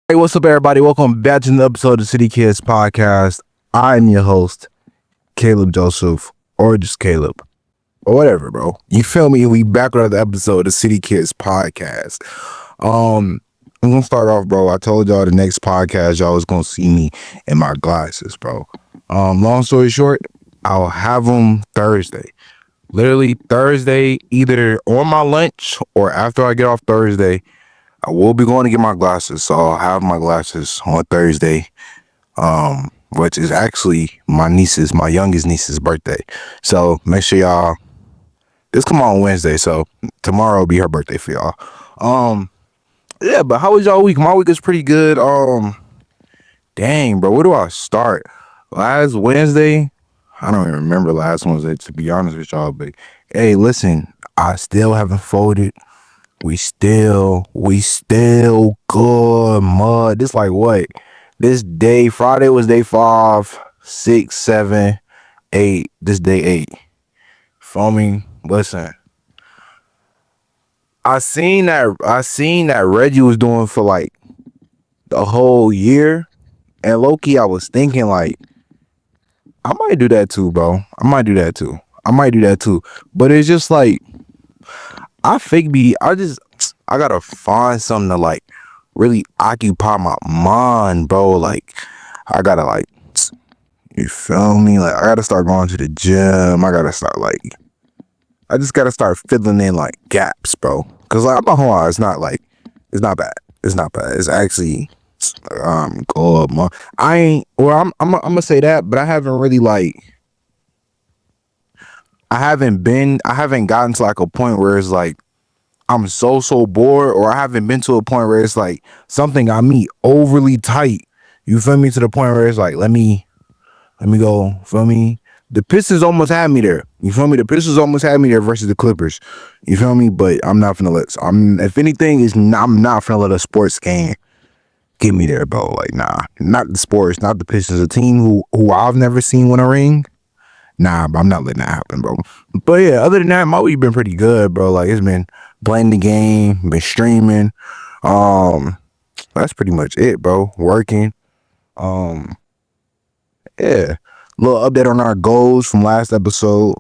Hey, what's up, everybody? Welcome back to another episode of City Kids Podcast. I'm your host, Caleb Joseph, or just Caleb, or whatever, bro. You feel me? We back with another episode of City Kids Podcast. I'm gonna start off, bro. I told y'all the next podcast y'all was gonna see me in my glasses, bro. Long story short, I'll have them Thursday. Literally Thursday, either on my lunch or after I get off Thursday. I will be going to get my glasses, so I'll have my glasses on Thursday, which is actually my youngest niece's birthday. So make sure y'all, this come on Wednesday, so tomorrow will be her birthday for y'all. Yeah, but how was y'all week? My week is pretty good. Dang, bro, where do I start? Last Wednesday, I don't even remember last Wednesday, to be honest with y'all, but hey, listen, I still haven't folded. We still good, mud. This like what? This day, Friday was day 5, 6, 7, 8. This day 8. Feel me? Listen. I seen that Reggie was doing for like the whole year. And low-key, I was thinking like, I might do that too, bro. I might do that too. But it's just like, I gotta find something to like really occupy my mind, bro. Like, I gotta like, you feel me? Like, I gotta start going to the gym. I just gotta start filling in like gaps, bro. Cause like, I'm not gonna lie, it's not bad. It's actually, good, man. I'm gonna say that, but I haven't really like, I haven't gotten to like a point where it's like, I'm so bored, or I haven't been to a point where it's like something got me overly tight. You feel me? To the point where it's like, let me go. Feel me? The Pistons almost had me there. You feel me? The Pistons almost had me there versus the Clippers. You feel me? But I'm not finna let. If anything, I'm not finna let a sports game get me there, bro. Like, nah, not the sports, not the Pistons. A team who I've never seen win a ring. Nah, but I'm not letting that happen, bro. But yeah, other than that, my week been pretty good, bro. Like, it's been playing the game, been streaming. That's pretty much it, bro. Working. Yeah. Little update on our goals from last episode.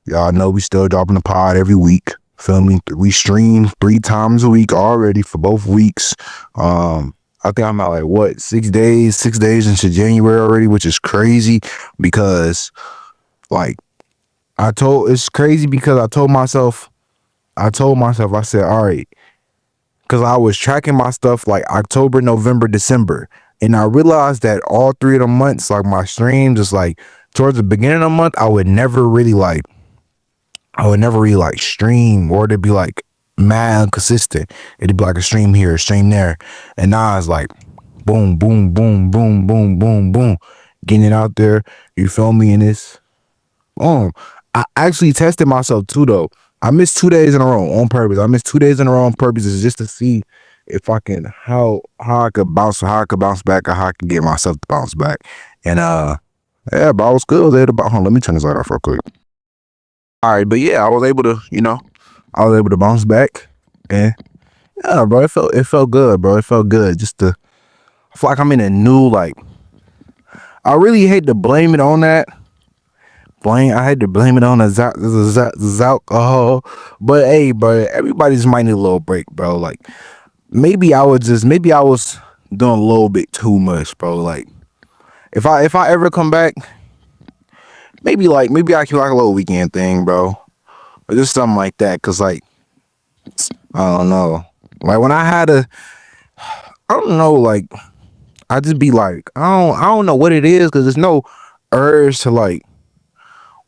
Y'all know we still dropping the pod every week. Feel me? We stream 3 times a week already for both weeks. I think I'm at like what, 6 days into January already, which is crazy because like it's crazy because I told myself, I said, all right, because I was tracking my stuff like October, November, December. And I realized that all 3 of the months, like my streams, just like towards the beginning of the month, I would never really like stream, or it'd be like mad inconsistent. It'd be like a stream here, a stream there. And now it's like boom, boom, boom, boom, boom, boom, boom. Getting it out there. You feel me? In this. I actually tested myself too, though. I missed 2 days in a row on purpose. Is just to see if I can how I could bounce back, or how I could get myself to bounce back. And yeah, but I was good there about. Let me turn this light off real quick. All right, but yeah, I was able to bounce back, and yeah, bro, it felt good, bro. It felt good. I feel like I'm in a new like. I really hate to blame it on that. I had to blame it on the alcohol, but hey, bro, everybody just might need a little break, bro. Like maybe I was doing a little bit too much, bro. Like if I ever come back, maybe I can like a little weekend thing, bro, or just something like that. Cause like I don't know, like when I don't know, like I just be like I don't know what it is, cause there's no urge to like.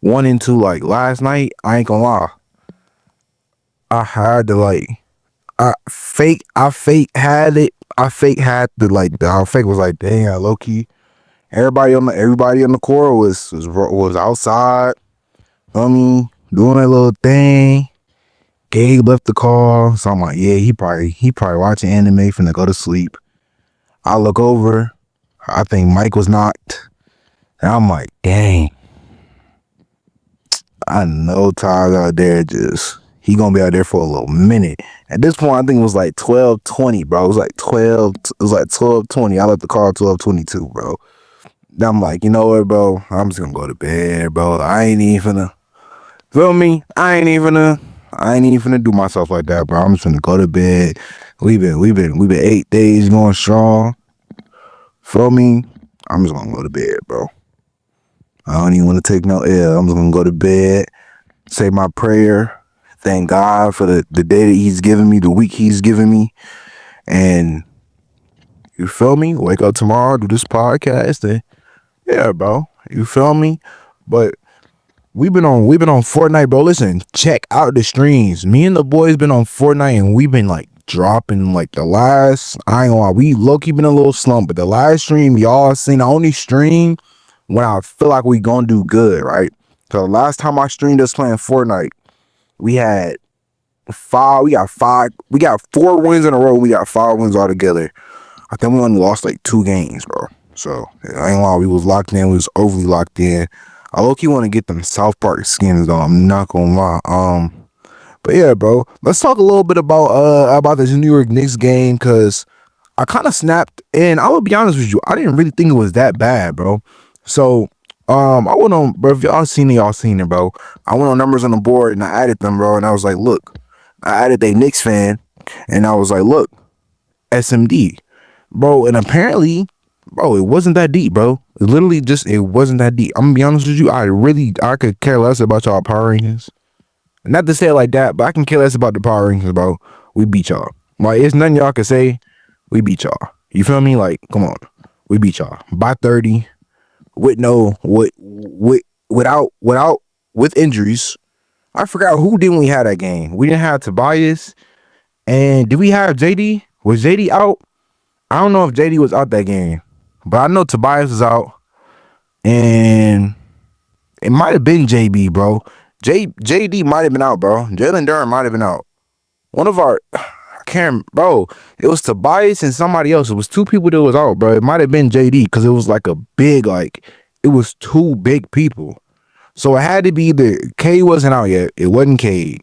1 and 2, like last night, I ain't gonna lie. I had to like, I fake had it. I fake had to like, I fake was like, dang, low key. Everybody on the court was outside. I mean, doing that little thing. Gabe left the car, so I'm like, yeah, he probably watching anime, finna go to sleep. I look over, I think Mike was knocked, and I'm like, dang. I know Ty's out there he gonna be out there for a little minute. At this point, I think it was like 12:20, bro. It was like 12. It was like 12:20. I left the car 12:22, bro. Then I'm like, you know what, bro? I'm just gonna go to bed, bro. I ain't even gonna feel me. I ain't even gonna do myself like that, bro. I'm just gonna go to bed. We've been 8 days going strong. Feel me? I'm just gonna go to bed, bro. I don't even want to take no L. I'm just gonna go to bed, say my prayer, thank God for the day that He's given me, the week He's given me, and you feel me? Wake up tomorrow, do this podcast, and yeah, bro. You feel me? But we've been on Fortnite, bro. Listen, check out the streams. Me and the boys been on Fortnite, and we've been like dropping like the last. I ain't gonna lie, we low key been a little slump, but the last stream y'all seen, the only stream when I feel like we gonna do good, right? So the last time I streamed us playing Fortnite, we had we got 4 wins in a row. We got 5 wins altogether. I think we only lost like 2 games, bro. So I ain't lie, we was locked in. We was overly locked in. I low-key want to get them South Park skins though. I'm not gonna lie. But yeah, bro. Let's talk a little bit about this New York Knicks game, cause I kind of snapped, and I will be honest with you, I didn't really think it was that bad, bro. So I went on, bro. If y'all seen it, bro. I went on numbers on the board and I added them, bro. And I was like, look, I added a Knicks fan, and I was like, look, SMD, bro. And apparently, bro, it wasn't that deep, bro. It wasn't that deep. I'm gonna be honest with you. I could care less about y'all power rankings. Not to say it like that, but I can care less about the power rankings, bro. We beat y'all. Like, it's nothing y'all can say. We beat y'all. You feel me? Like, come on. We beat y'all by 30 with injuries. I forgot who didn't we have that game. We didn't have Tobias. And did we have JD? Was JD out? I don't know if JD was out that game, but I know Tobias was out, and it might have been JB, bro. JD might have been out, bro. Jalen Durham might have been out. One of our, I can't, bro. It was Tobias and somebody else. It was 2 people that was out, bro. It might have been JD because it was like it was 2 big people. So it had to be either K wasn't out yet. It wasn't K.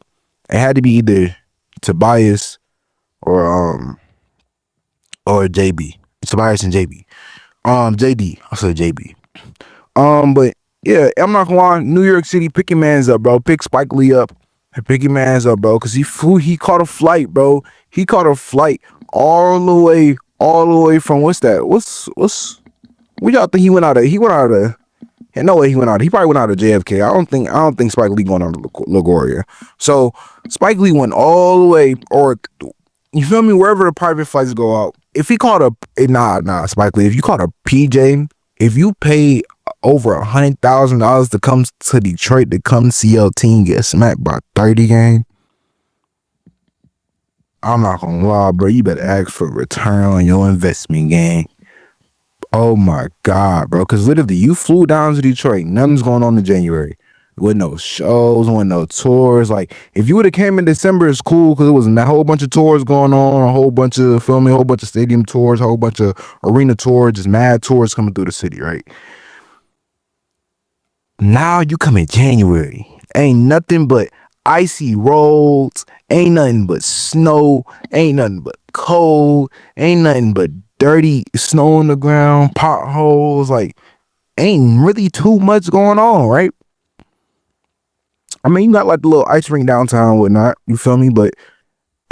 It had to be either Tobias or JB. Tobias and JB. JD. I said JB. But yeah, I'm not gonna lie. New York City, pick your mans up, bro. Pick Spike Lee up. Pick your mans up, bro. Cause he caught a flight, bro. He caught a flight all the way from what's that? What y'all think he went out of? He went out of. And no way he went out. He probably went out of JFK. I don't think Spike Lee going out of LaGuardia. So Spike Lee went all the way, or you feel me? Wherever the private flights go out. If he caught Spike Lee. If you caught a PJ, if you pay over $100,000 to come to Detroit to come see your team get smacked by 30 game, I'm not gonna lie, bro. You better ask for a return on your investment, gang. Oh my God, bro. Because literally, you flew down to Detroit. Nothing's going on in January. With no shows, with no tours. Like, if you would have came in December, it's cool because it was a whole bunch of tours going on, a whole bunch of filming, a whole bunch of stadium tours, a whole bunch of arena tours, just mad tours coming through the city, right? Now you come in January. Ain't nothing but icy roads. Ain't nothing but snow. Ain't nothing but cold. Ain't nothing but dirty snow on the ground, potholes. Like, ain't really too much going on, right? I mean, you got like the little ice rink downtown and whatnot. You feel me? But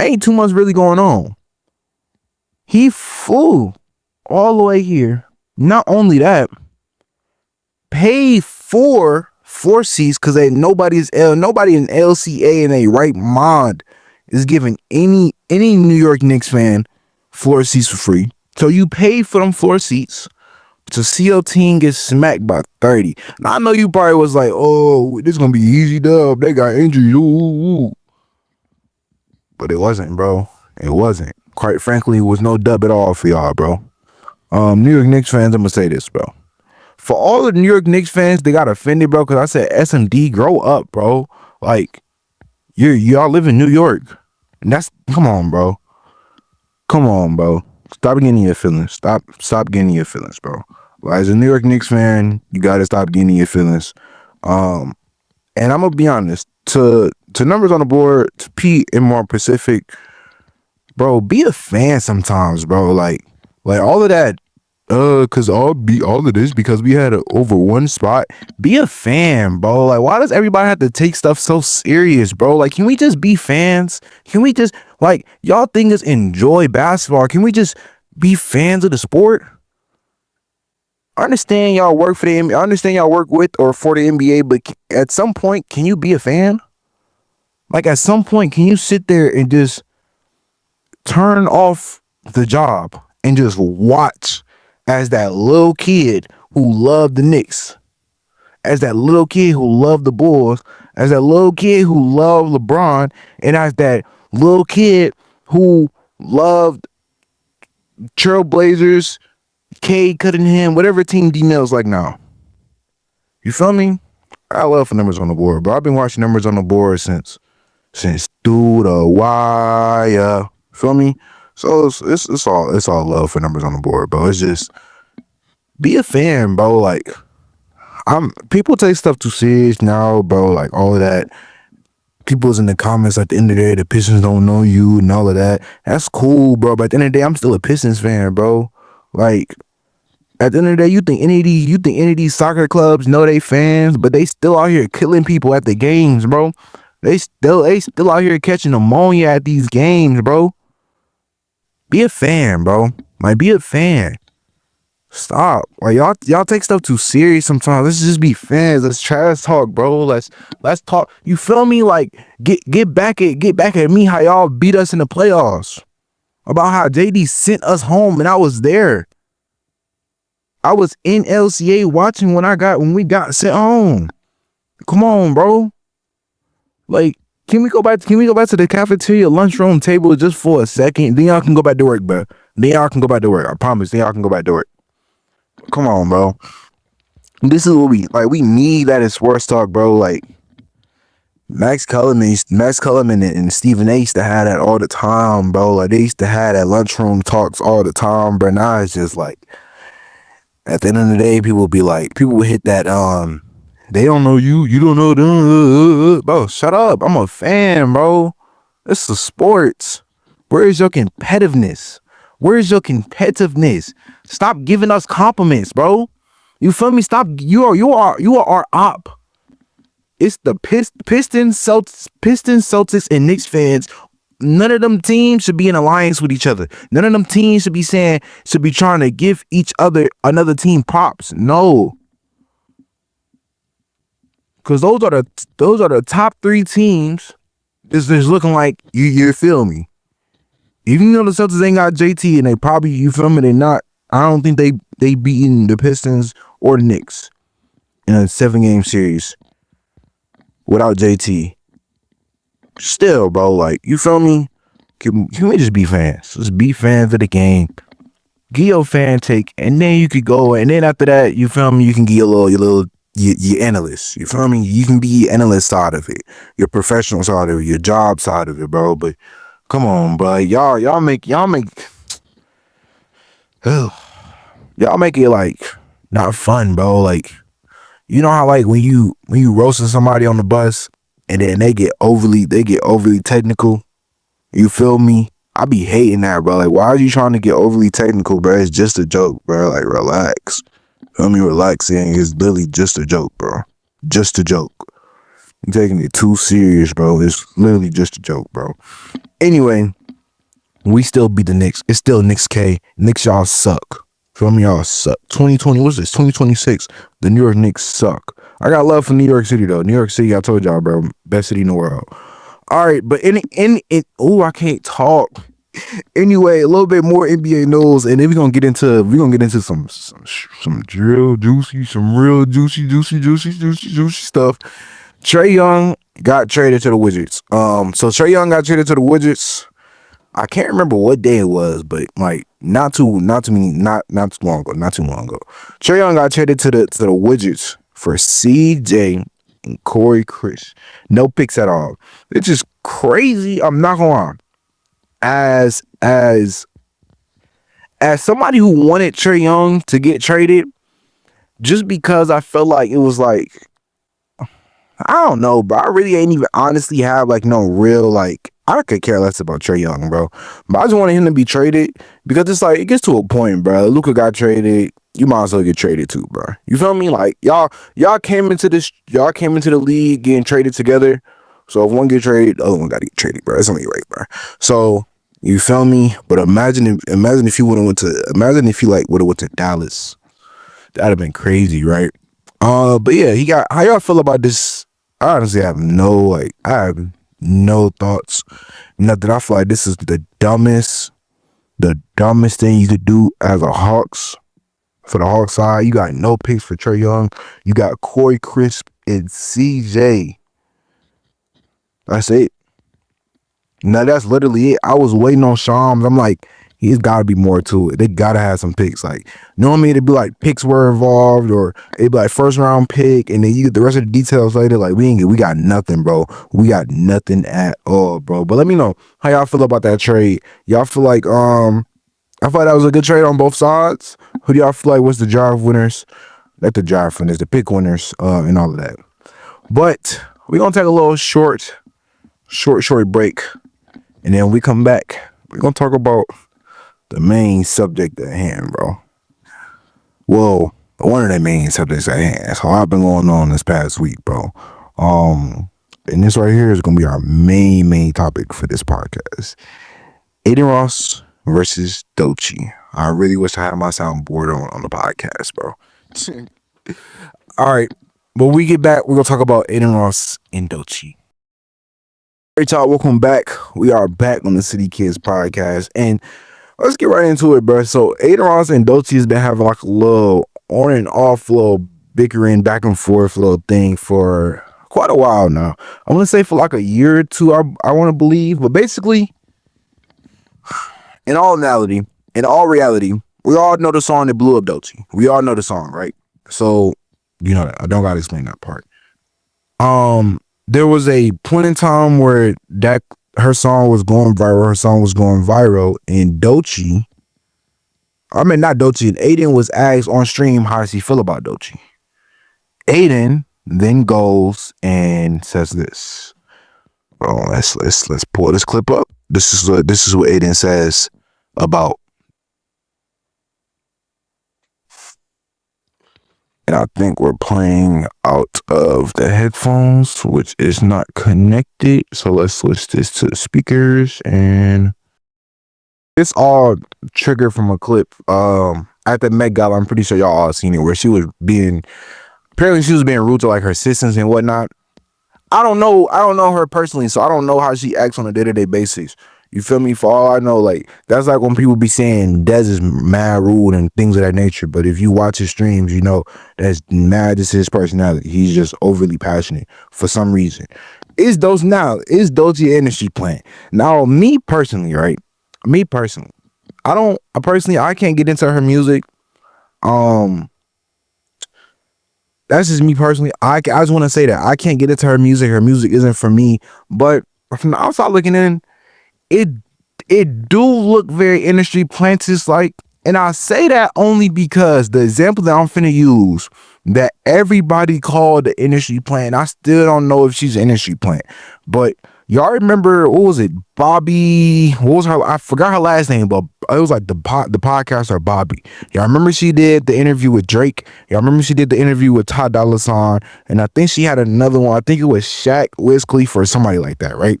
ain't too much really going on. He flew all the way here. Not only that, paid for 4 seats because nobody in LCA in a right mind is giving any New York Knicks fan floor seats for free. So you paid for them floor seats to see your team get smacked by 30. Now I know you probably was like, oh, this is gonna be easy dub. They got injuries. Ooh. But it wasn't, bro. It wasn't. Quite frankly, it was no dub at all for y'all, bro. New York Knicks fans, I'm gonna say this, bro. For all the New York Knicks fans, they got offended, bro, because I said SMD, grow up, bro. Like, y'all live in New York. And come on, bro. Come on, bro. Stop getting your feelings. Stop getting your feelings, bro. Like, as a New York Knicks fan, you gotta stop getting your feelings. And I'm gonna be honest, to to numbers on the board, to Pete and more Pacific, bro, be a fan sometimes, bro. Like all of that, cause all of this because we had over one spot. Be a fan, bro. Like, why does everybody have to take stuff so serious, bro? Like, can we just be fans? Can we just like y'all think us enjoy basketball? Can we just be fans of the sport? I understand y'all work for the NBA. I understand y'all work with or for the NBA, but at some point, can you be a fan? Like, at some point, can you sit there and just turn off the job and just watch as that little kid who loved the Knicks, as that little kid who loved the Bulls, as that little kid who loved LeBron, and as that little kid who loved Trailblazers, Cade Cunningham, whatever team D-Nail's like now. You feel me? I love for numbers on the board, but I've been watching numbers on the board since through the wire. Feel me? So it's all love for numbers on the board, bro. It's just be a fan, bro. Like, people take stuff too serious now, bro. Like, all of that. People's in the comments at the end of the day, the Pistons don't know you and all of that. That's cool, bro. But at the end of the day, I'm still a Pistons fan, bro. Like, at the end of the day, you think any of these soccer clubs know they fans, but they still out here killing people at the games, bro. They still out here catching pneumonia at these games, bro. Be a fan, bro. Like, be a fan. Stop. Like, y'all take stuff too serious sometimes. Let's just be fans. Let's trash talk, bro. Let's talk. You feel me? Like, get back at me how y'all beat us in the playoffs. About how JD sent us home and I was there. I was in LCA watching when we got sent home. Come on, bro. Like, can we go back to the cafeteria lunchroom table just for a second? Then y'all can go back to work, bro. Then y'all can go back to work. I promise. Then y'all can go back to work. Come on, bro. This is what we need that in sports talk, bro. Like, Max Kellerman and Stephen A used to have that all the time, bro. Like, they used to have that lunchroom talks all the time, bro. Now it's just like, at the end of the day, people will hit that, they don't know you don't know them. Bro, shut up. I'm a fan, bro. This is sports. Where is your competitiveness? Stop giving us compliments, bro. You feel me? Stop. You are our op. It's the Pistons, Celtics, and Knicks fans. None of them teams should be in alliance with each other. None of them teams should be trying to give each other another team props. No. Because those are the top three teams. It's looking like you feel me. Even though the Celtics ain't got JT and they probably, you feel me, they not. I don't think they beating the Pistons or the Knicks in a 7-game series without JT. Still, bro, like, you feel me? Can we just be fans? Just be fans of the game. Get your fan take, and then you could go, and then after that, you feel me? You can get your analyst. You feel me? You can be analyst side of it, your professional side of it, your job side of it, bro. But come on, bro. Y'all make it like not fun, bro. Like, you know how, like, when you roasting somebody on the bus and then they get overly technical. You feel me? I be hating that, bro. Like, why are you trying to get overly technical, bro? It's just a joke, bro. Like, relax. Feel me? Relaxing. It's literally just a joke, bro. Just a joke. You're taking it too serious, bro. It's literally just a joke, bro. Anyway, we still beat the Knicks. It's still Knicks K. Knicks, y'all suck. Feel me? Y'all suck. 2020, what's this? 2026. The New York Knicks suck. I got love for New York City, though. New York City, I told y'all, bro. Best city in the world. All right, but I can't talk. Anyway, a little bit more NBA news, and then we're gonna get into some real juicy stuff. Trae Young got traded to the Wizards. So Trae Young got traded to the Wizards. I can't remember what day it was, but like not too long ago. Trae Young got traded to the Wizards for CJ and Corey Chris. No picks at all. It's just crazy. I'm not gonna lie. As somebody who wanted Trae Young to get traded, just because I felt like it was like, I don't know, bro. I really ain't even honestly have like no real like. I could care less about Trey Young, bro. But I just wanted him to be traded because it's like it gets to a point, bro. Luka got traded. You might as well get traded too, bro. You feel me? Like y'all came into the league getting traded together. So if one get traded, the other one got to get traded, bro. It's only right, bro. So you feel me? But imagine if you would have went to imagine if you like would have went to Dallas. That'd have been crazy, right? But yeah, he got. How y'all feel about this? I honestly have I have no thoughts. Nothing. I feel like this is the dumbest thing you could do as a Hawks for the Hawks side. You got no picks for Trey Young. You got Corey Crisp and CJ. That's it. Now that's literally it. I was waiting on Shams. I'm like, he's got to be more to it. They got to have some picks. Like normally it'd be like picks were involved, or it'd be like first round pick, and then you get the rest of the details later. Like we got nothing, bro. We got nothing at all, bro. But let me know how y'all feel about that trade. Y'all feel like I thought that was a good trade on both sides. Who do y'all feel like was the draft winners? Not the draft winners, the pick winners, and all of that. But we're gonna take a little short break. And then we come back. We're going to talk about the main subject at hand, bro. Well, one of the main subjects at hand. That's how I've been going on this past week, bro. And this right here is going to be our main topic for this podcast. Aiden Ross versus Doechii. I really wish I had my soundboard on the podcast, bro. All right. But when we get back, we're going to talk about Aiden Ross and Doechii. Hey, y'all, welcome back. We are back on the City Kids podcast, and let's get right into it, bro. So, Aiden Ross and Doechii has been having like a little on and off, little bickering, back and forth, little thing for quite a while now. I'm gonna say for like a year or two. I want to believe, but basically, in all reality, we all know the song that blew up Doechii. We all know the song, right? So, you know that. I don't gotta explain that part. There was a point in time where her song was going viral, and Doechii, I mean not Doechii, and Aiden was asked on stream how does he feel about Doechii. Aiden then goes and says this. Oh, let's pull this clip up. This is what Aiden says about. And I think we're playing out of the headphones, which is not connected. So let's switch this to the speakers. And it's all triggered from a clip at the Met Gala. I'm pretty sure y'all all seen it, where she was being rude to like her assistants and whatnot. I don't know her personally, so I don't know how she acts on a day-to-day basis. You feel me? For all I know, like that's like when people be saying Dez is mad rude and things of that nature. But if you watch his streams, you know that's mad. Just his personality. He's just overly passionate for some reason. Is Doechii industry plant? Now, me personally, right? Me personally, I can't get into her music. That's just me personally. I just want to say that I can't get into her music. Her music isn't for me. But from the outside looking in, it do look very industry plantist like, and I say that only because the example that I'm finna use that everybody called the industry plant, I still don't know if she's an industry plant. But y'all remember, what was it? Bobby, what was her? I forgot her last name, but it was like the podcaster Bobby. Y'all remember she did the interview with Drake? Y'all remember she did the interview with Ty Dolla $ign? And I think she had another one. I think it was Shaq, Wiz Khalifa, or somebody like that, right?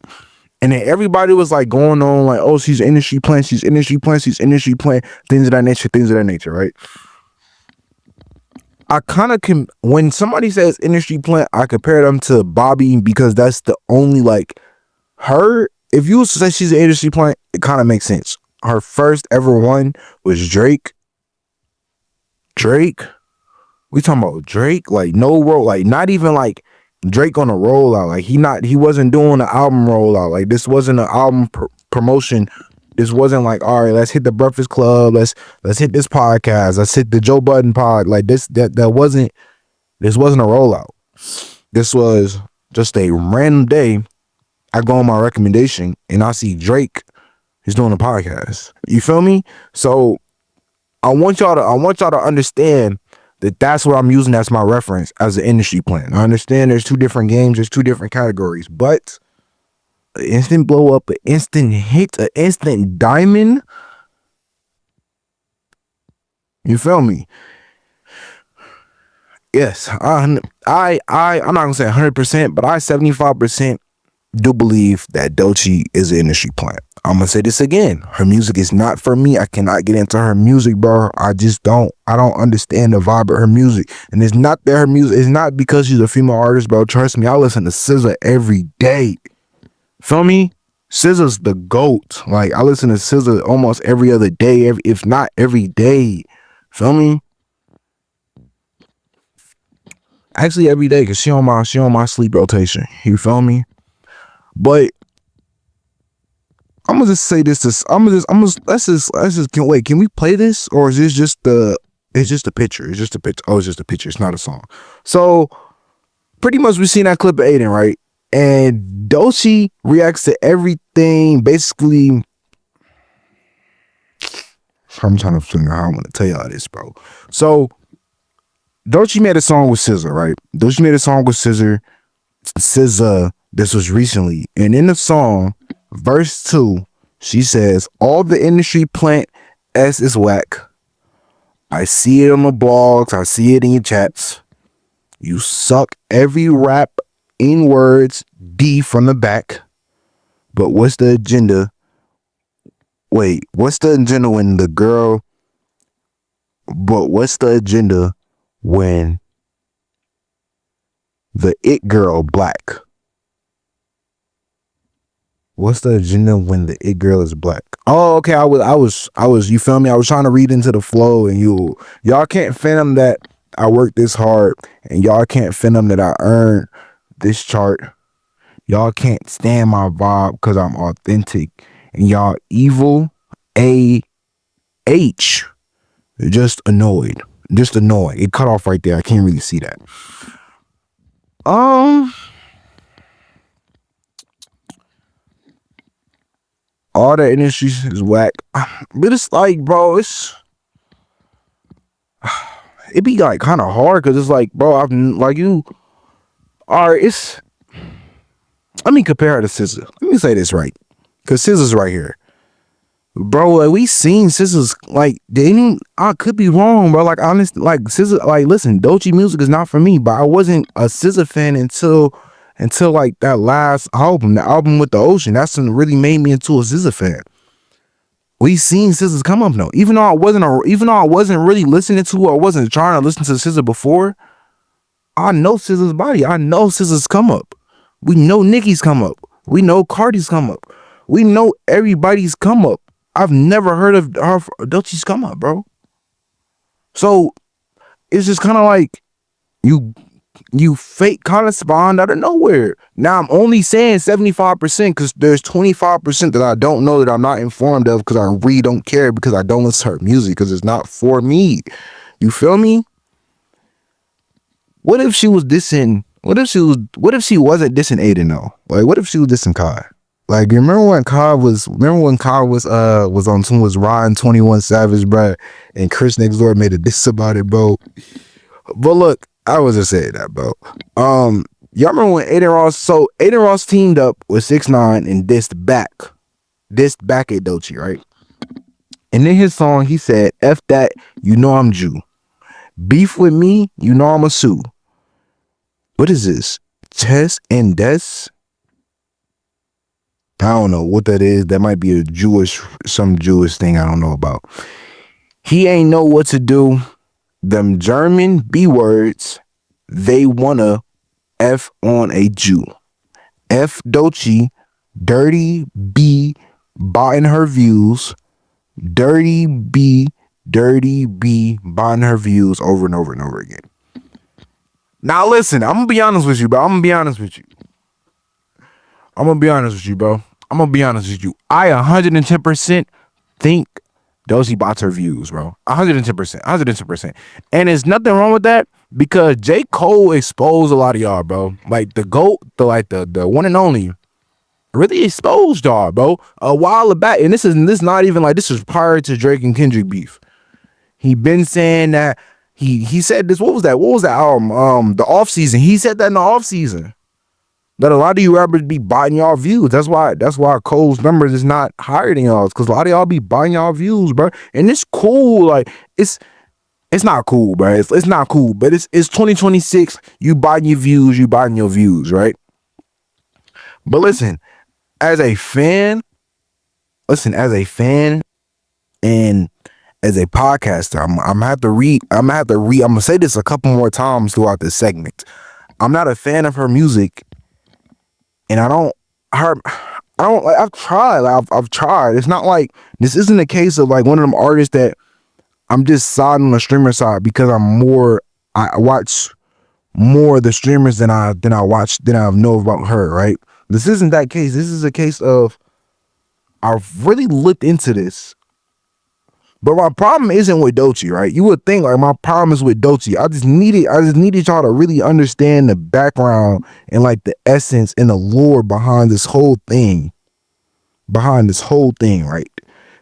And then everybody was like going on like, oh, she's industry plant, things of that nature, right? I kind of can, when somebody says industry plant, I compare them to Bobby because that's the only like her. If you say she's an industry plant, it kind of makes sense. Her first ever one was Drake. We talking about Drake, like no roll, like not even like Drake on a rollout. Like he wasn't doing an album rollout. Like this wasn't an album promotion. This wasn't like, all right, let's hit the Breakfast Club. Let's hit this podcast. Let's hit the Joe Budden pod. Like this wasn't a rollout. This was just a random day. I go on my recommendation and I see Drake is doing a podcast. You feel me? So I want y'all to understand That's what I'm using as my reference as an industry plan. I understand there's two different games, there's two different categories, but an instant blow up, an instant hit, an instant diamond. You feel me? Yes, I'm not gonna say 100%, but I 75% do believe that Doechii is an industry plant. I'm gonna say this again. Her music is not for me. I cannot get into her music, bro. I just don't. I don't understand the vibe of her music. And it's not that her music. It's not because she's a female artist, bro. Trust me. I listen to SZA every day. Feel me? SZA's the GOAT. Like, I listen to SZA almost every other day, if not every day. Feel me? Actually, every day, cause she on my sleep rotation. You feel me? But I'm gonna just say this. Let's just wait. Can we play this, or is this just the? It's just a picture. It's just a picture. Oh, it's just a picture. It's not a song. So pretty much we seen that clip of Aiden, right? And Doechii reacts to everything. Basically, I'm trying to figure out how I'm gonna tell y'all this, bro. So Doechii made a song with SZA, right? Doechii made a song with SZA. This was recently, and in the song, verse 2, she says, "All the industry plant S is whack. I see it on the blogs. I see it in your chats. You suck every rap in words D from the back. But what's the agenda? Wait, what's the agenda when the girl? But what's the agenda when the it girl black? What's the agenda when the it girl is black?" Oh, okay. I was. You feel me? I was trying to read into the flow, and y'all can't fathom that I worked this hard, and y'all can't fathom that I earned this chart. Y'all can't stand my vibe because I'm authentic, and y'all evil AH. Just annoyed. Just annoyed. It cut off right there. I can't really see that. All the industries is whack. But it's like, bro, it be like kind of hard because it's like, bro, I've like you are. Let me compare her to SZA. Let me say this right, because SZA's right here, bro. Like, we seen SZA's, like, I could be wrong, bro. Like, honestly, like SZA, like, listen, Doechii music is not for me, but I wasn't a SZA fan until like that last album, the album with the ocean. That's what really made me into a SZA fan. We seen SZA's come up though. Even though I wasn't really listening to her, I wasn't trying to listen to SZA before. I know SZA's body. I know SZA's come up. We know Nicki's come up. We know Cardi's come up. We know everybody's come up. I've never heard of Doechii's come up, bro. So it's just kind of like you fake kind of spawned out of nowhere. Now I'm only saying 75% because there's 25% that I don't know, that I'm not informed of, because I really don't care, because I don't listen to her music, because it's not for me. You feel me? What if she was dissing? What if she wasn't dissing Aiden though? Like, what if she was dissing Kai? Like, remember when Kai was on Tune was riding 21 Savage, bro, and Chris Next Door made a diss about it, bro. But look, I was just saying that, bro. Y'all remember when Aiden Ross teamed up with 6ix9ine and dissed back at Doechii, right? And in his song, he said, "F that, you know I'm Jew. Beef with me, you know I'm a sue." What is this? Tess and Des? I don't know what that is. That might be some Jewish thing I don't know about. He ain't know what to do. Them German B words, they wanna F on a Jew. F Doechii, dirty B, buying her views. Dirty B, buying her views over and over and over again. Now listen, I'm gonna be honest with you, bro. I'm gonna be honest with you, bro. I 110% think Doechii bots her views, bro. 110%. And there's nothing wrong with that, because J. Cole exposed a lot of y'all, bro. Like the GOAT, the one and only, really exposed y'all, bro, a while back. And this is not even like, this is prior to Drake and Kendrick beef. He been saying that he said this. What was that? What was that album? The off season. He said that in the off season. That a lot of you rappers be buying y'all views. That's why Cole's numbers is not higher than y'all's, because a lot of y'all be buying y'all views, bro. And it's cool. Like it's not cool, bro. It's not cool. But it's 2026. You buying your views. You buying your views, right? But listen, as a fan, and as a podcaster, I'm gonna have to read. I'm gonna say this a couple more times throughout this segment. I'm not a fan of her music. And I've tried. I've tried. It's not like, this isn't a case of like one of them artists that I'm just siding on the streamer side because I watch more of the streamers than I know about her, right? This isn't that case. This is a case of I've really looked into this. But my problem isn't with Doechii, right? You would think like my problem is with Doechii. I just needed y'all to really understand the background and like the essence and the lore behind this whole thing. Right?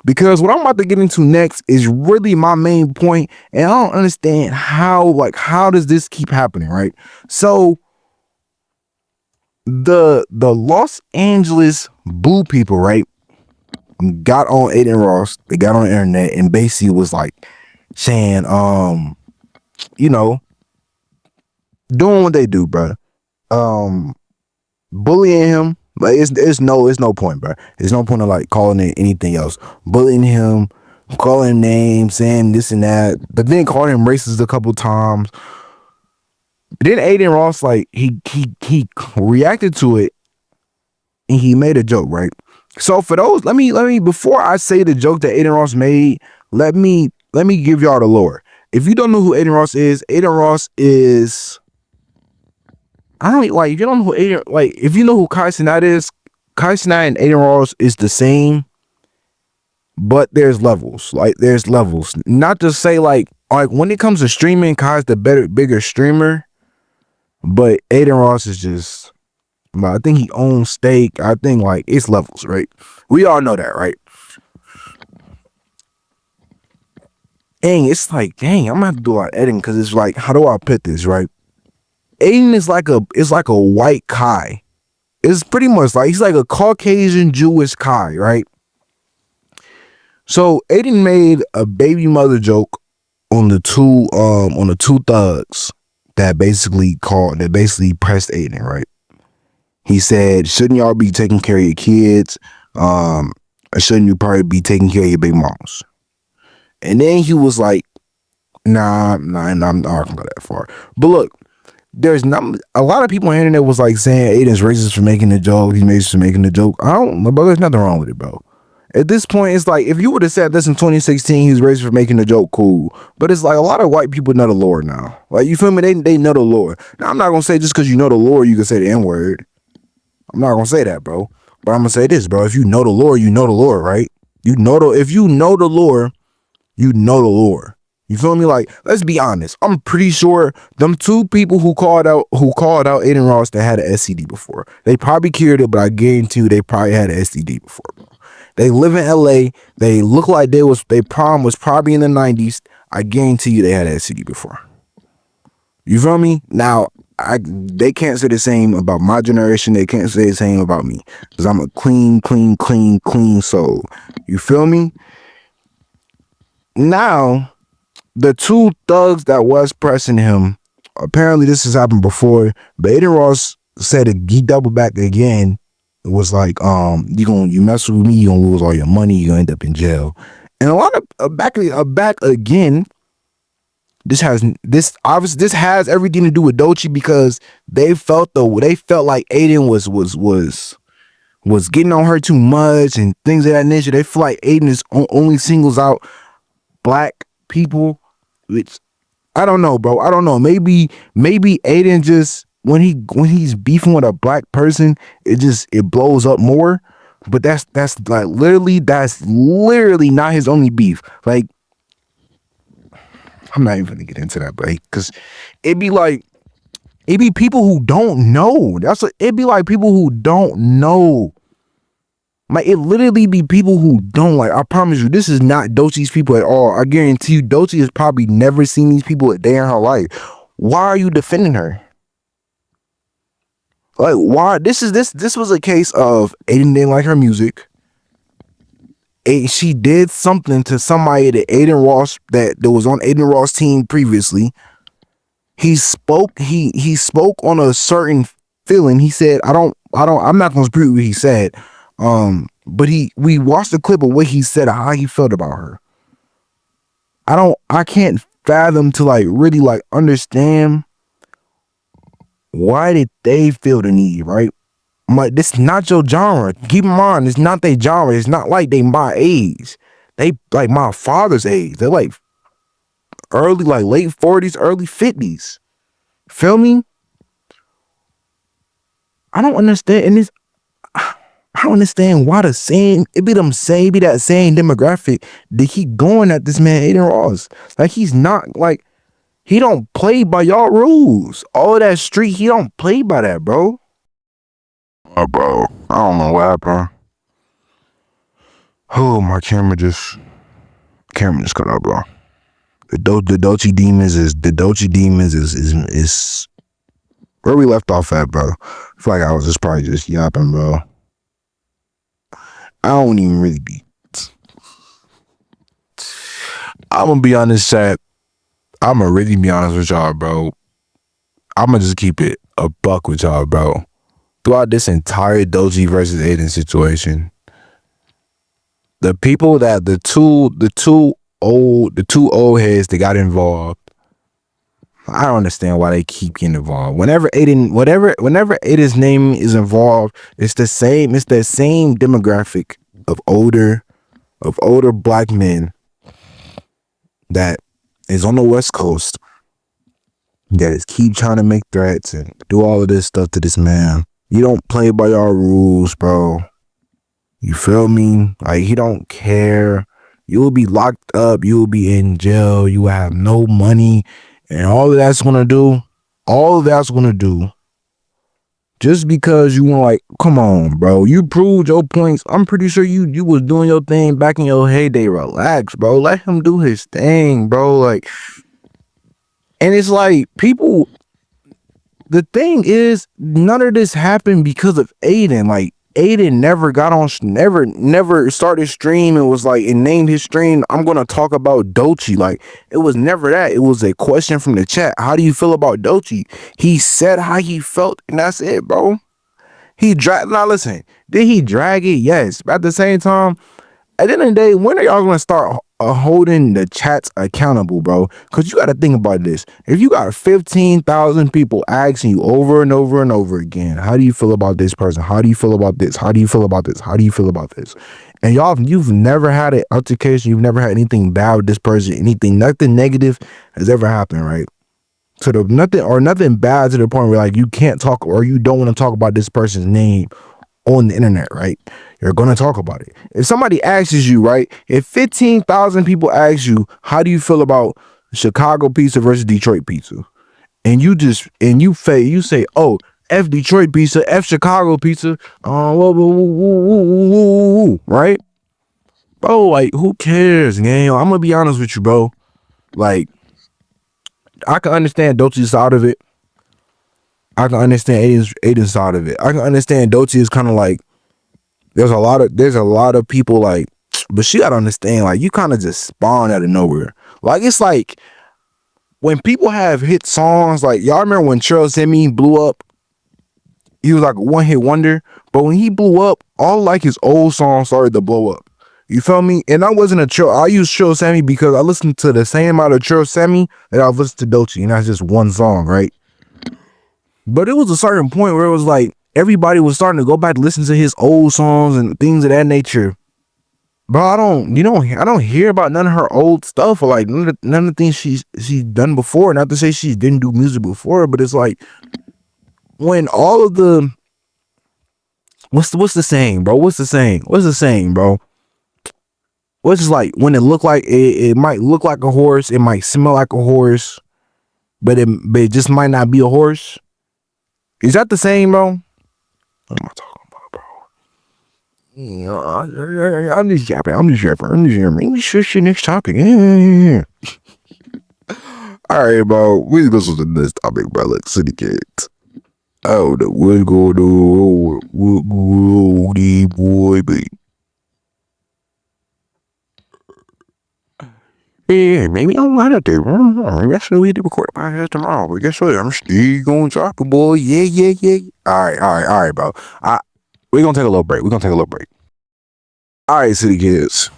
Because what I'm about to get into next is really my main point, and I don't understand how does this keep happening, right? So the Los Angeles Blue people, right, got on Adin Ross. They got on the internet and basically was like saying, doing what they do, bro. Bullying him. Like it's no point, bro. There's no point of like calling it anything else. Bullying him, calling him names, saying this and that, but then calling him racist a couple times. Then Adin Ross, like he reacted to it and he made a joke, right? So for those, let me before I say the joke that Adin Ross made, let me give y'all the lore. If you don't know who Adin Ross is I don't like, if you don't know who Adin, like if you know who Kai Cenat is, Kai Cenat and Adin Ross is the same, but there's levels. Like there's levels. Not to say like when it comes to streaming, Kai's the bigger streamer, but Adin Ross is just, I think he owns stake. I think like it's levels, right? We all know that, right? Dang, it's like, I'm gonna have to do a lot of editing because it's like, how do I put this, right? Adin is like a white Kai. It's pretty much like he's like a Caucasian Jewish Kai, right? So Adin made a baby mother joke on the two thugs that basically pressed Adin, right? He said, shouldn't y'all be taking care of your kids? Or shouldn't you probably be taking care of your big moms? And then he was like, nah, I'm not gonna go that far. But look, there's not a lot of people on the internet was like saying Aiden's racist for making the joke. He's racist for making the joke. I don't know, but there's nothing wrong with it, bro. At this point, it's like, if you would have said this in 2016, he was racist for making the joke, cool. But it's like a lot of white people know the lore now. Like, you feel me? They know the lore. Now, I'm not gonna say just because you know the lore, you can say the N-word. I'm not gonna say that, bro. But I'm gonna say this, bro. If you know the lore, you know the lore, right? If you know the lore, you know the lore. You feel me? Like, let's be honest. I'm pretty sure them two people who called out Adin Ross that had an STD before. They probably cured it, but I guarantee you they probably had an STD before, bro. They live in LA. They look like their prom was probably in the 90s. I guarantee you they had an STD before. You feel me? Now, they can't say the same about my generation. They can't say the same about me, because I'm a clean soul. You feel me? Now, the two thugs that was pressing him, apparently this has happened before, but Adin Ross said he doubled back again. It was like, you mess with me, you gonna lose all your money, you gonna end up in jail. And a lot of back again. This has everything to do with Doechii, because they felt like Adin was getting on her too much and things of that nature. They feel like Adin only singles out black people, which I don't know, bro. I don't know. Maybe Adin just, when he's beefing with a black person, it blows up more. But that's literally not his only beef. Like, I'm not even gonna get into that, but because it'd be people who don't know. It'd be like people who don't know Like, it literally be people who don't like. I promise you, this is not Doechie's people at all. I guarantee you, Doechie has probably never seen these people a day in her life. Why are you defending her? Like, why? This was a case of Aiden didn't like her music. She did something to somebody that Aiden Ross that was on Aiden Ross' team previously. He spoke on a certain feeling. He said, I'm not gonna dispute what he said. But we watched the clip of what he said, how he felt about her. I can't fathom to like really like understand why did they feel the need, right? Like, this not your genre. Keep in mind, it's not their genre. It's not like they my age. They like my father's age. They're like early, like late 40s, early 50s. Feel me? I don't understand. And this, I don't understand why the same, it be that same demographic they keep going at this man, Aiden Ross. Like, he's not like, he don't play by y'all rules. All that street, he don't play by that, bro. Oh, bro, I don't know what happened. Oh, my camera just cut out, bro. The Doechie Demons is where we left off at, bro. I feel like I was just probably just yapping, bro. I don't even really be. I'm gonna be honest, chat. I'm gonna really be honest with y'all, bro. I'm gonna just keep it a buck with y'all, bro. Throughout this entire Doechie versus Aiden situation, the people that the two old heads that got involved, I don't understand why they keep getting involved. Whenever Aiden's name is involved, it's that same demographic of older black men that is on the West Coast that is keep trying to make threats and do all of this stuff to this man. You don't play by your rules, bro. You feel me? Like, he don't care. You will be locked up. You will be in jail. You will have no money. And all that's gonna do, just because you want, like, come on, bro. You proved your points. I'm pretty sure you was doing your thing back in your heyday. Relax, bro. Let him do his thing, bro. Like, and it's like, people, the thing is, none of this happened because of Aiden. Like, Aiden never got on, never started stream and was like, and named his stream, I'm gonna talk about Doechie. Like, it was never that. It was a question from the chat. How do you feel about Doechie? He said how he felt, and that's it, bro. Now listen, did he drag it? Yes. But at the same time, at the end of the day, when are y'all gonna start holding the chats accountable, bro? Because you got to think about this. If you got 15,000 people asking you over and over and over again, how do you feel about this person? How do you feel about this? How do you feel about this? How do you feel about this? And you've never had an altercation. You've never had anything bad with this person. Nothing negative has ever happened, right? So nothing bad to the point where, like, you can't talk or you don't want to talk about this person's name on the internet, right? You're going to talk about it. If somebody asks you, right? If 15,000 people ask you, how do you feel about Chicago pizza versus Detroit pizza? And you say, oh, F Detroit pizza, F Chicago pizza, right? Bro, like, who cares, man? I'm going to be honest with you, bro. Like, I can understand Doechie's side of it. I can understand Aiden's side of it. I can understand Doechie is kind of like, there's a lot of people, like, but she gotta understand, like, you kind of just spawn out of nowhere. Like, it's like when people have hit songs, like, y'all remember when Trea blew up? He was like a one-hit wonder, but when he blew up, all like his old songs started to blow up. You feel me? And I wasn't a Trea. I used Trea because I listened to the same amount of Trea that I've listened to Doechie, and that's just one song, right? But it was a certain point where it was like everybody was starting to go back to listen to his old songs and things of that nature. Bro, I don't hear about none of her old stuff, or like none of the things she's done before. Not to say she didn't do music before, but it's like when all of the what's the saying, bro? What's the saying, bro? What's like when it look like it might look like a horse, it might smell like a horse, but it just might not be a horse. Is that the same, bro? What am I talking about, bro? I'm just yapping. I'm just yapping. I'm just yapping. Maybe switch to next topic. Yeah. All right, bro. We go to the next topic, bro. Like city kids. Oh, the wood go to woody boy, baby. Yeah, maybe I'm not out there. Maybe that's what we do record a podcast tomorrow. But guess what? I'm still going to drop it, boy. Yeah, yeah, yeah. All right, bro. We're gonna take a little break. We're gonna take a little break. All right, city kids.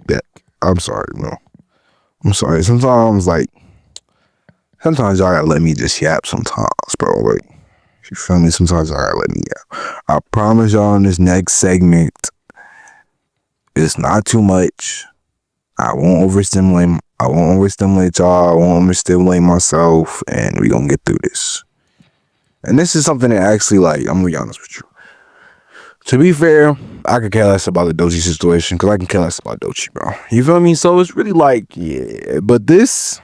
That I'm sorry, bro. I'm sorry. Sometimes y'all gotta let me just yap sometimes, bro. Like, you feel me? Sometimes y'all gotta let me yap. I promise y'all in this next segment, it's not too much. I won't overstimulate. I won't overstimulate y'all. I won't overstimulate myself, and we gonna get through this. And this is something that actually, like, I'm gonna be honest with you. To be fair, I could care less about the Dochi situation because I can care less about Dochi, bro. You feel me? So it's really like, yeah. But this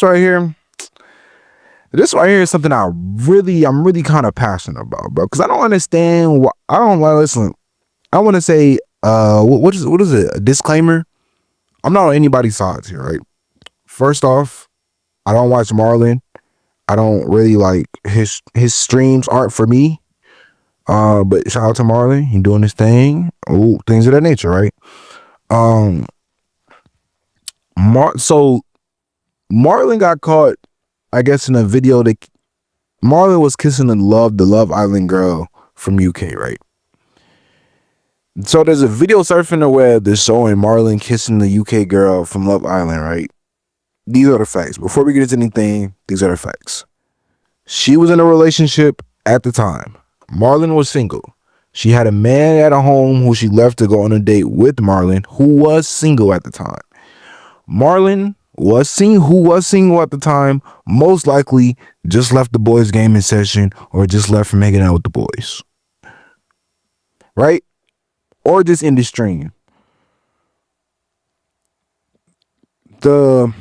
right here, is something I'm really kind of passionate about, bro. Because I don't understand what I don't like. Listen, I want to say, what is it? A disclaimer. I'm not on anybody's sides here, right? First off, I don't watch Marlon. I don't really like his streams aren't for me. But shout out to Marlon. He doing his thing. Oh, things of that nature, right? So Marlon got caught, I guess, in a video that Marlon was kissing the Love Island girl from UK, right? So there's a video surfing the web that's showing Marlon kissing the UK girl from Love Island, right? These are the facts. Before we get into anything, these are the facts. She was in a relationship at the time. Marlon was single. She had a man at a home who she left to go on a date with Marlon, who was single at the time. Marlon who was single at the time, most likely just left the boys' gaming session or just left from hanging out with the boys. Right? Or just in the stream. There's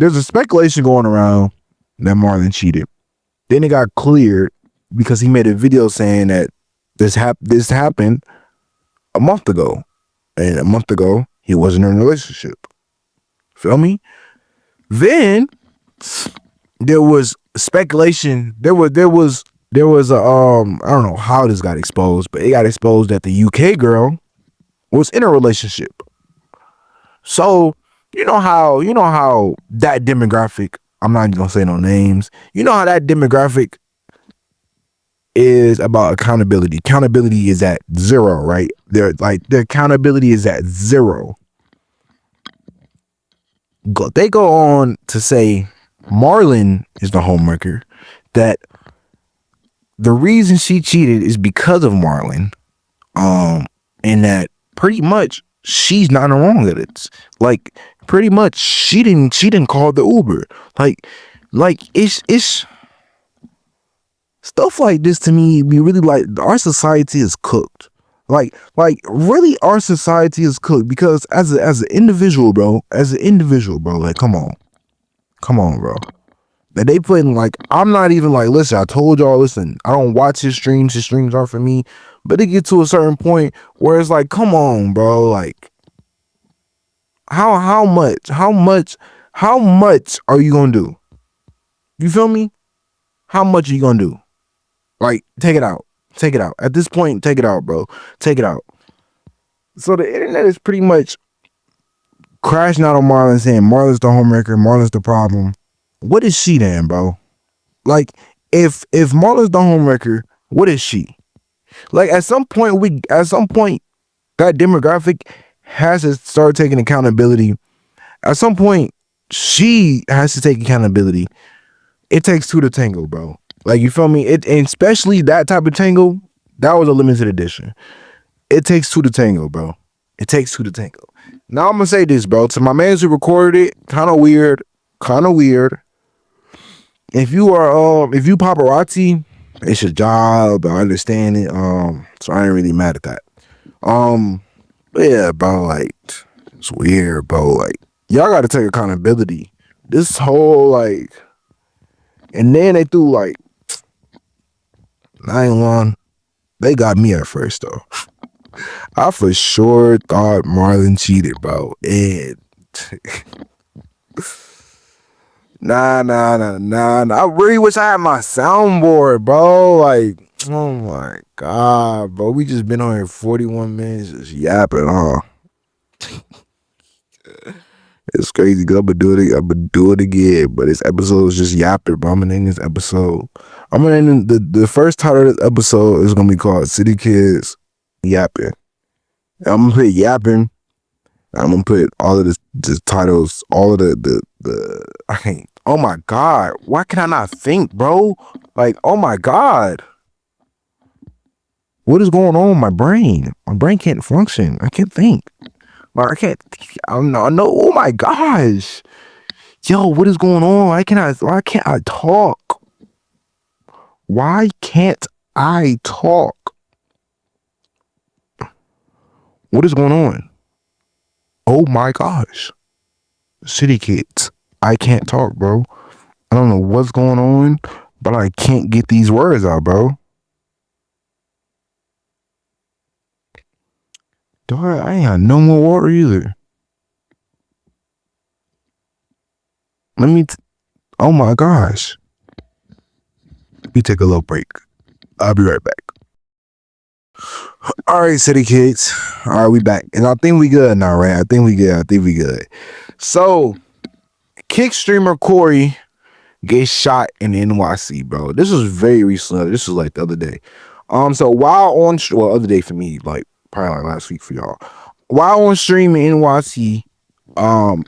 a speculation going around that Marlon cheated. Then it got cleared because he made a video saying that this happened a month ago. And a month ago, he wasn't in a relationship. Feel me? Then there was speculation. There was a I don't know how this got exposed, but it got exposed that the UK girl was in a relationship. So you know how that demographic, I'm not gonna say no names, you know how that demographic is about accountability. Accountability is at zero, right? The accountability is at zero. They go on to say Marlon is the homewrecker, that the reason she cheated is because of Marlon, and that pretty much she's not wrong at it. Like, pretty much she didn't call the Uber. Like it's stuff like this to me be really like our society is cooked. Like really our society is cooked because as an individual, bro, like come on, bro. That they putting like, I'm not even like, listen, I told y'all, listen, I don't watch his streams aren't for me. But it get to a certain point where it's like, come on, bro, like how much are you gonna do? You feel me? How much are you gonna do? Like, take it out. At this point, take it out, bro. Take it out. So the internet is pretty much crashing out on Marlon, saying Marlon's the homewrecker, Marlon's the problem. What is she then, bro? Like, if Marlon's the homewrecker, what is she? Like, at some point, that demographic has to start taking accountability. At some point, she has to take accountability. It takes two to tango, bro. Like, you feel me? And especially that type of tango, that was a limited edition. It takes two to tango, bro. It takes two to tango. Now I'm gonna say this, bro. To my mans who recorded it, kind of weird. If you paparazzi, it's your job. I understand it. So I ain't really mad at that. But yeah, bro, like, it's weird, bro. Like, y'all gotta take accountability. This whole, like, and then they threw like 9-1. They got me at first though. I for sure thought Marlon cheated, bro. And nah. I really wish I had my soundboard, bro. Like, oh my god, bro. We just been on here 41 minutes just yapping, huh? It's crazy because I'm gonna do it again. But this episode is just yapping, bro. I'm gonna name this episode. I'm gonna name the first title of this episode is gonna be called City Kids Yapping. And I'm gonna put yapping. I'm gonna put all of the titles, all of the I can't. Oh my god, why can I not think, bro? Like, oh my god, what is going on with my brain? My brain can't function. I can't think. Like, I can't. I'm not. No. Oh my gosh, yo, what is going on? Why can't I talk? Why can't I talk? What is going on? Oh my gosh. City kids. I can't talk, bro. I don't know what's going on, but I can't get these words out, bro. Dog, I ain't got no more water either. Oh my gosh. Let me take a little break. I'll be right back. All right, city kids. All right, we back. And I think we good now, right? I think we good. So, kick streamer Corey gets shot in NYC, bro. This was very recent. This was like the other day. So while on other day for me, like probably like last week for y'all. While on stream in NYC,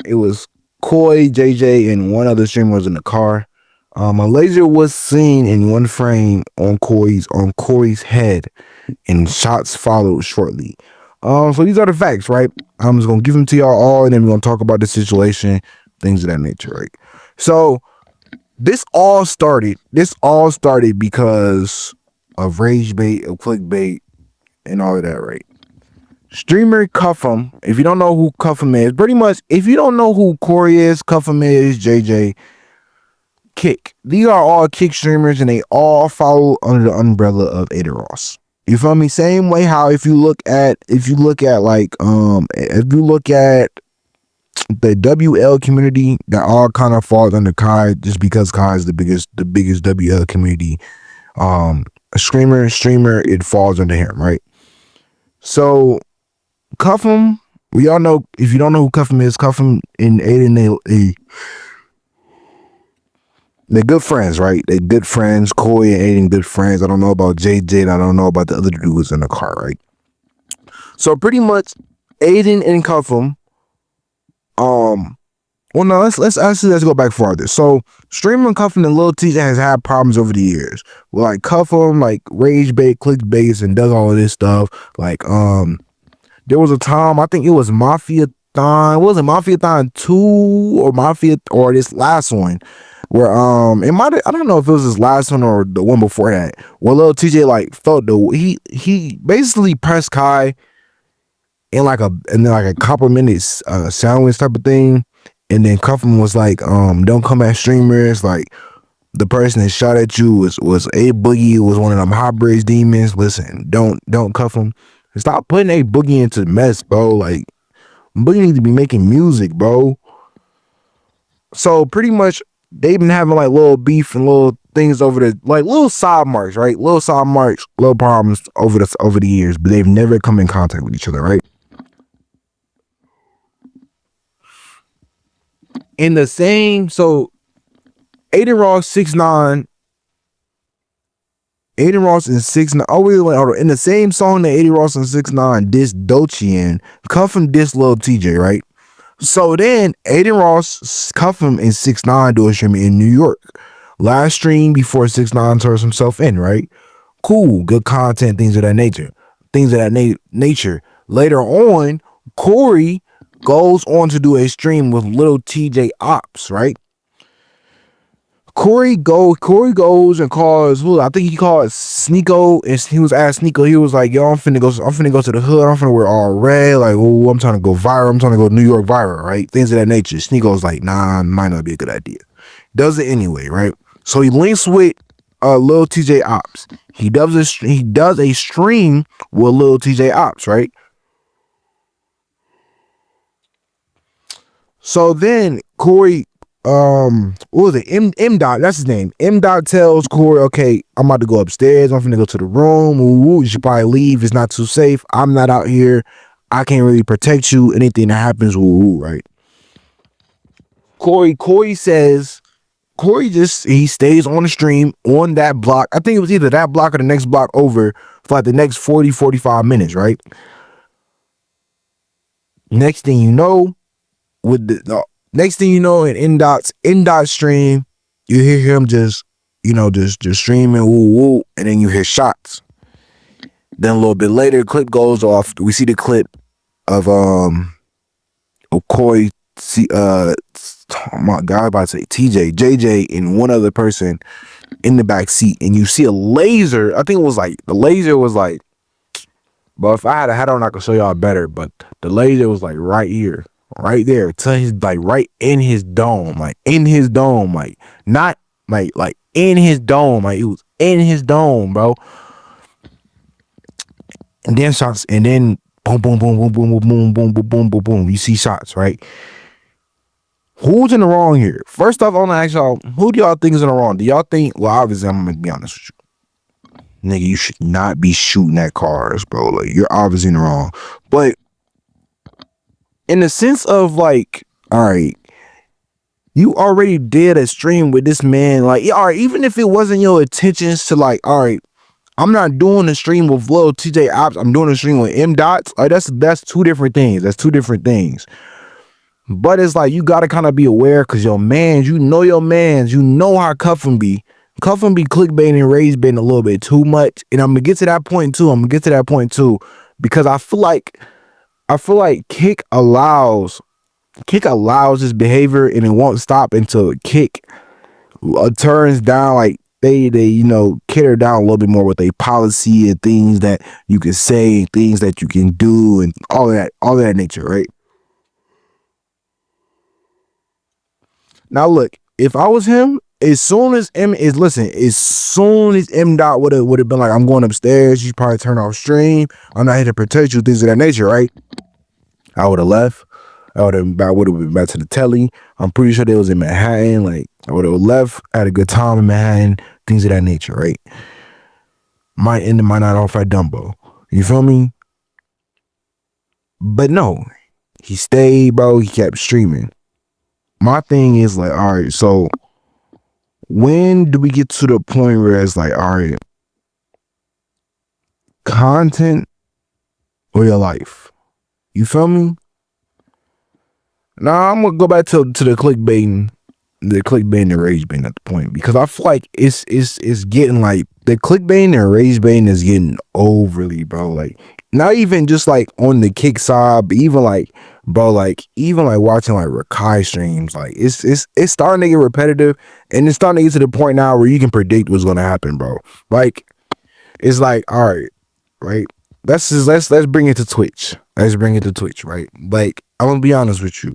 it was Koi, JJ, and one other streamer was in the car. A laser was seen in one frame on Corey's head, and shots followed shortly. So these are the facts, right? I'm just gonna give them to y'all all, and then we're gonna talk about the situation, things of that nature, right? So this all started because of rage bait, of clickbait, and all of that, right? Streamer Cuffham, if you don't know who Cuffham is, pretty much, if you don't know who Corey is, Cuffham is, JJ, Kick. These are all Kick streamers, and they all follow under the umbrella of Ada Ross. You feel me? Same way how if you look at the WL community, that all kind of falls under Kai, just because Kai is the biggest WL community. Streamer, it falls under him, right? So Cuffham, we all know, if you don't know who Cuffham is, Cuffham and Aiden, they're good friends, right? They're good friends. Koi and Aiden, good friends. I don't know about JJ. I don't know about the other dudes in the car, right? So pretty much, Aiden and Cuffham. Well, no, let's go back farther. So streamer Cuffham and Lil TJ has had problems over the years. Well, like Cuffham, like rage bait, clickbait, and does all of this stuff. Like there was a time, I think it was Mafia Thon. Was it Mafia Thon 2 or this last one? Where I don't know if it was his last one or the one before that. Well, Lil TJ like felt he basically pressed Kai in like a complimented sandwich type of thing, and then Cuffham was like, don't come at streamers. Like the person that shot at you was A Boogie, was one of them hot bridge demons. Listen, don't cuff him. Stop putting A Boogie into mess, bro. Like Boogie needs to be making music, bro. So pretty much they've been having like little beef and little things over the like little side marks, right? Little side marks, little problems over the years, but they've never come in contact with each other, right? In the same, so Aiden Ross 6ix9ine. Aiden Ross and 6ix9ine. Oh, wait, in the same song that Aiden Ross and 6ix9ine dissed Doechii in, Cuffham dissed Lil TJ, right? So then Aiden Ross, Cuffham, and 6ix9ine do a stream in New York. Last stream before 6ix9ine turns himself in, right? Cool, good content, things of that nature. Later on, Corey goes on to do a stream with Lil TJ Ops, right? Corey goes and calls, I think he called Sneeko, and he was asked Sneeko, he was like, yo, I'm finna go to the hood, I'm finna wear all red, like, oh, I'm trying to go viral, I'm trying to go New York viral, right? Things of that nature. Sneeko's like, nah, might not be a good idea. Does it anyway, right? So he links with Lil TJ Ops. He does a stream with Lil TJ Ops, right? So then Corey, what was it? M Dot, that's his name. M Dot tells Corey, okay, I'm about to go upstairs. I'm finna go to the room. Ooh, you should probably leave. It's not too safe. I'm not out here. I can't really protect you. Anything that happens, ooh, right? Corey says, he stays on the stream on that block. I think it was either that block or the next block over for like the next 40, 45 minutes, right? Next thing you know, in N Dot's stream, you hear him just streaming, woo woo, and then you hear shots. Then a little bit later, the clip goes off. We see the clip of Corey, oh my God, I'm about to say TJ, JJ, and one other person in the back seat, and you see a laser. I think it was like the laser was like, but if I had a hat on, I could show y'all better. But the laser was like right here, right there, to his, like right in his dome, like in his dome, like not like in his dome, like it was in his dome, bro. And then shots, and then boom, boom, boom, boom, boom, boom, boom, boom, boom, boom, boom, boom. You see shots, right? Who's in the wrong here? First off, I want to ask y'all, who do y'all think is in the wrong? Do y'all think? Well, obviously, I'm gonna be honest with you, nigga. You should not be shooting at cars, bro. Like you're obviously in the wrong. But in the sense of like, all right, you already did a stream with this man. Like, all right, even if it wasn't your intentions to like, all right, I'm not doing a stream with Lil TJ Ops. I'm doing a stream with M Dots. Like that's two different things. That's two different things. But it's like you gotta kind of be aware because your mans, you know how Cuffin be. Cuffin be clickbaiting and rage baiting a little bit too much. And I'm gonna get to that point too. Because I feel like Kick allows this behavior and it won't stop until Kick turns down, like they cater down a little bit more with a policy and things that you can say, things that you can do, and all of that nature, right? Now look, if I was him, as soon as M Dot would have been like, I'm going upstairs, you probably turn off stream, I'm not here to protect you, things of that nature, right? I would have left. I would have been back to the telly. I'm pretty sure they was in Manhattan. Like I would have left, had a good time in Manhattan, things of that nature, right? Might end my night off at Dumbo. You feel me? But no, he stayed, bro. He kept streaming. My thing is like, all right, so when do we get to the point where it's like, all right, content or your life? You feel me? Now I'm gonna go back to the clickbaiting, and rage baiting at the point, because I feel like it's getting like the clickbaiting and rage baiting is getting overly, bro. Like not even just like on the Kick side, but even like, bro, like even like watching like Rakai streams, like it's starting to get repetitive, and it's starting to get to the point now where you can predict what's gonna happen, bro. Like it's like, all right, right. Let's bring it to Twitch. Let's bring it to Twitch, right? Like I'm gonna be honest with you.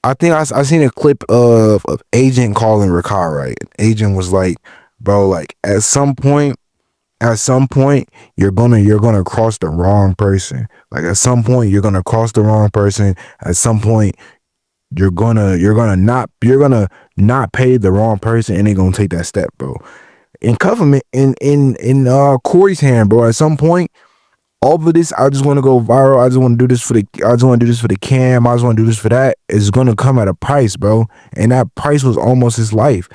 I think I seen a clip of Agent calling Rakai, right? Agent was like, bro, like at some point you're gonna cross the wrong person. Like at some point you're gonna cross the wrong person. At some point you're gonna not pay the wrong person, and they're gonna take that step, bro. In Covenant, in Corey's hand, bro. At some point, all of this, I just want to go viral. I just want to do this for the cam. I just want to do this for that. It's gonna come at a price, bro. And that price was almost his life.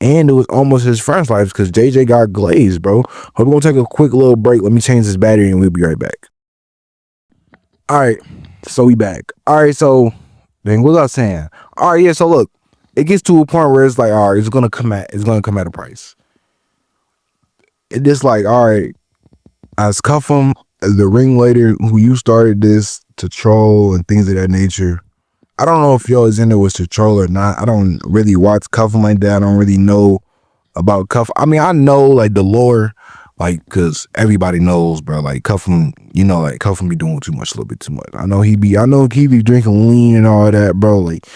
And it was almost his friend's life because JJ got glazed, bro. We're gonna take a quick little break. Let me change this battery and we'll be right back. All right, so we back. All right, so then what was I saying? All right, yeah. So look, it gets to a point where it's like, all right, it's gonna come at a price. It's just like, all right, as Cuffham, the ringleader who you started this to troll and things of that nature. I don't know if y'all in there was to troll or not. I don't really watch Cuffham like that. I don't really know about Cuff. I mean, I know like the lore, like because everybody knows, bro. Like Cuffham, like Cuffham be doing too much, a little bit too much. I know he be drinking lean and all that, bro. Like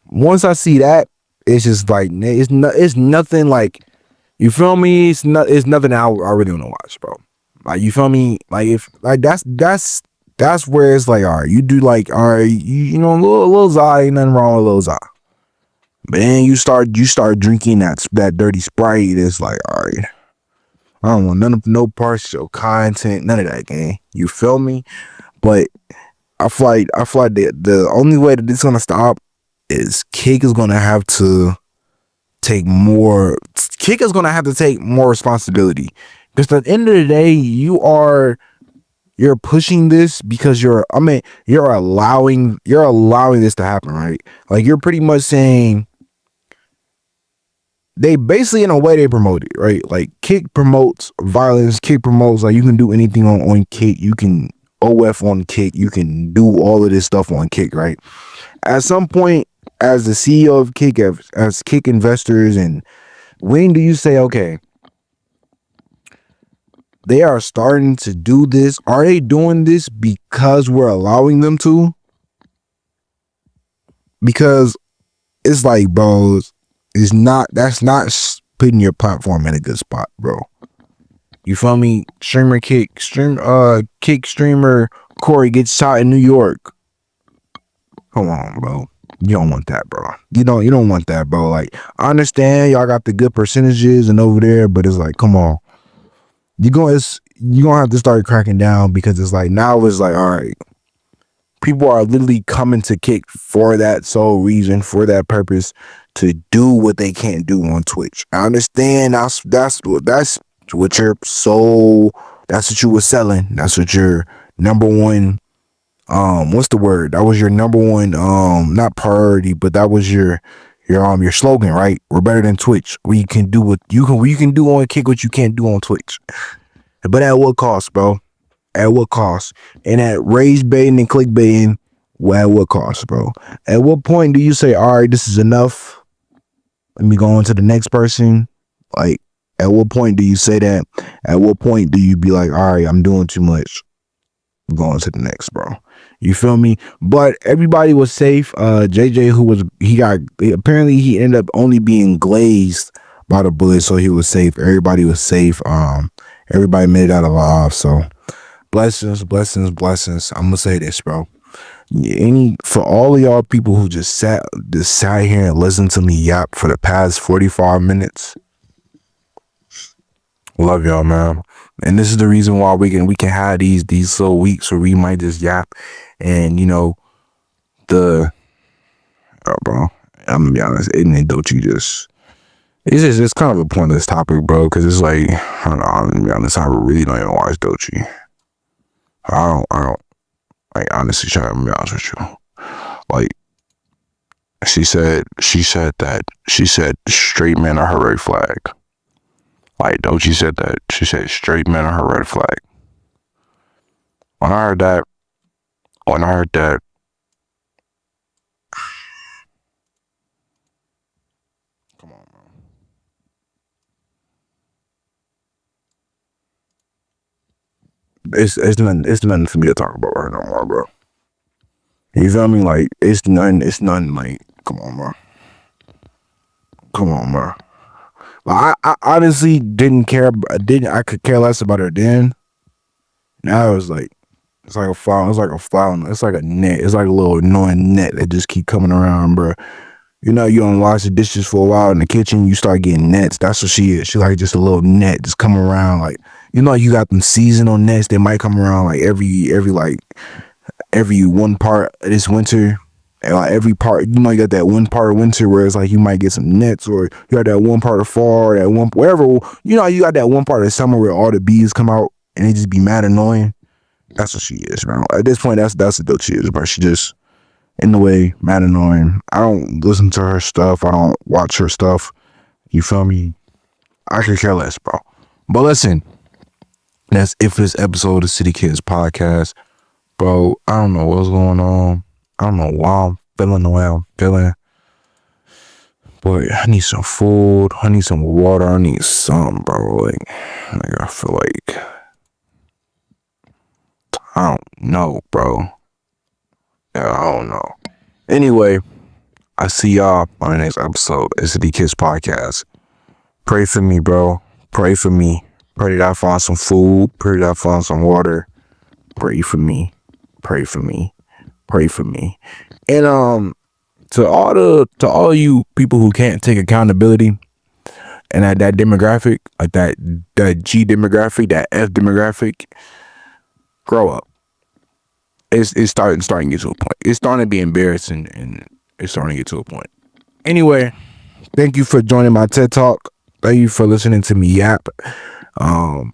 once I see that, it's just like it's nothing like. You feel me? It's nothing I really want to watch, bro. Like, you feel me? Like, if like that's where it's like, all right, you do like, all right, you know, little Zai, ain't nothing wrong with little Zai. But then you start drinking that dirty Sprite. It's like, all right, I don't want no parts of content, none of that, gang. You feel me? But I feel like the only way that this is gonna stop is Kick is gonna have to take more. Kick is gonna have to take more responsibility, because at the end of the day, you're pushing this because you're allowing this to happen, right? Like, you're pretty much saying, they basically, in a way, they promote it, right? Like, Kick promotes violence. Kick promotes, like, you can do anything on Kick. You can OF on Kick. You can do all of this stuff on Kick, right? At some point, as the CEO of Kick, as Kick investors, and when do you say, okay, they are starting to do this? Are they doing this because we're allowing them to? Because it's like, bro, that's not putting your platform in a good spot, bro. You feel me? Kick streamer Corey gets shot in New York. Come on, bro. You don't want that, bro. You don't want that, bro. Like, I understand y'all got the good percentages and over there, but it's like, come on. You're gonna have to start cracking down, because it's like, now it's like, all right, people are literally coming to Kick for that sole reason, for that purpose, to do what they can't do on Twitch. I understand that's what you're that's what you were selling. That's what your number one, what's the word? That was your number one, not priority, but that was your slogan, right? We're better than Twitch. We can do what you can do on Kick, what you can't do on Twitch. But at what cost, bro? At what cost? And at rage baiting and clickbaiting, well, at what cost, bro? At what point do you say, all right, this is enough, let me go on to the next person? Like, at what point do you say that? At what point do you be like, all right, I'm doing too much, I'm going to the next, bro? You feel me? But everybody was safe. JJ, apparently he ended up only being glazed by the bullet, so he was safe. Everybody was safe. Everybody made it out alive. So blessings. I'm gonna say this, bro. For all of y'all people who just sat here and listened to me yap for the past 45 minutes, love y'all, man. And this is the reason why we can have these little weeks where we might just yap, and bro, I'm gonna be honest, and don't you just. It's kind of a pointless topic, bro, because it's like, I don't know, I'm gonna be honest, I really don't even watch Doechii. I don't, like, honestly, trying to be honest with you. Like, she said straight men are her red flag. Like, Doechii said that. She said straight men are her red flag. When I heard that, come on, man. It's nothing for me to talk about right now, bro. You feel me? Like, it's nothing, like, come on, bro. Like, I honestly didn't care. I could care less about her then. Now it's like, it's like a fly. It's like a fly. It's like a net. It's like a little annoying net that just keep coming around, bro. You don't wash the dishes for a while in the kitchen, you start getting nets. That's what she is. She like just a little net just coming around. Like, you got them seasonal nets that might come around like every one part of this winter. And like every part, you got that one part of winter where it's like you might get some nets, or you got that one part of fall, or that one, wherever, you got that one part of summer where all the bees come out and they just be mad annoying. That's what she is, man. At this point, that's what Doechii is, bro. She just, in the way, mad annoying. I don't listen to her stuff. I don't watch her stuff. You feel me? I could care less, bro. But listen, that's it for this episode of the City Kids Podcast. Bro, I don't know what's going on. I don't know why I'm feeling the way I'm feeling. But I need some food. I need some water. I need something, bro. Like I feel like, I don't know, bro. Yeah, I don't know. Anyway, I see y'all on the next episode of the City Kids Podcast. Pray for me, bro. Pray for me. Pray that I find some food. Pray that I find some water. Pray for me. Pray for me. Pray for me. And to all you people who can't take accountability and that demographic, like that G demographic, that F demographic, grow up. It's starting to get to a point. It's starting to be embarrassing, and it's starting to get to a point. Anyway, thank you for joining my TED Talk. Thank you for listening to me yap. I'll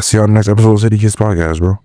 see y'all on the next episode of City Kids Podcast, bro.